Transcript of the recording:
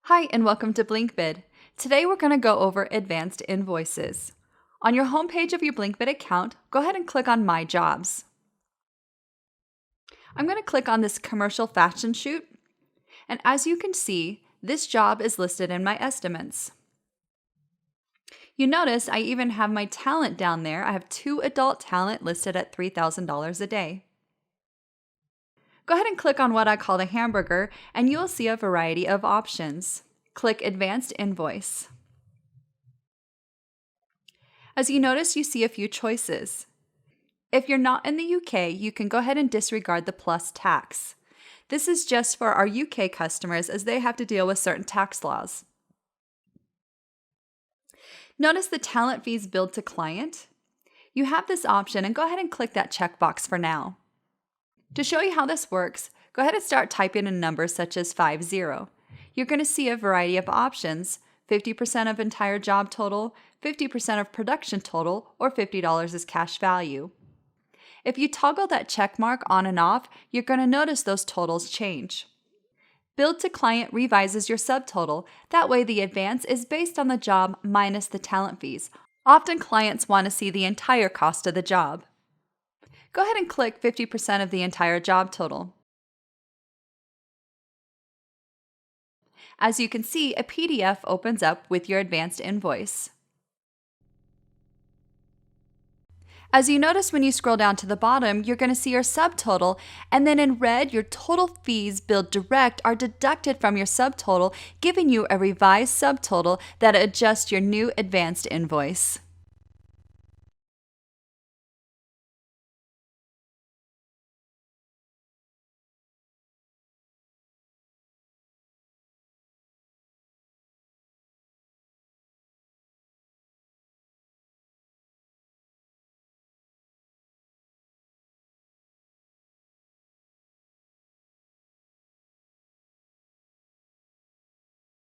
Hi, and welcome to Blinkbid. Today we're going to go over advanced invoices. On your homepage of your Blinkbid account, go ahead and click on My Jobs. I'm going to click on this commercial fashion shoot, and as you can see, this job is listed in my estimates. You notice I even have my talent down there. I have 2 adult talent listed at $3,000 a day. Go ahead and click on what I call the hamburger, and you'll see a variety of options. Click Advanced Invoice. As you notice, you see a few choices. If you're not in the UK, you can go ahead and disregard the plus tax. This is just for our UK customers as they have to deal with certain tax laws. Notice the talent fees billed to client. You have this option and go ahead and click that checkbox for now. To show you how this works, go ahead and start typing in numbers such as 50. You're going to see a variety of options: 50% of entire job total, 50% of production total, or $50 is cash value. If you toggle that check mark on and off, you're going to notice those totals change. Billed to client revises your subtotal. That way the advance is based on the job minus the talent fees. Often clients want to see the entire cost of the job. Go ahead and click 50% of the entire job total. As you can see, a PDF opens up with your advanced invoice. As you notice when you scroll down to the bottom, you're going to see your subtotal, and then in red, your total fees billed direct are deducted from your subtotal, giving you a revised subtotal that adjusts your new advanced invoice.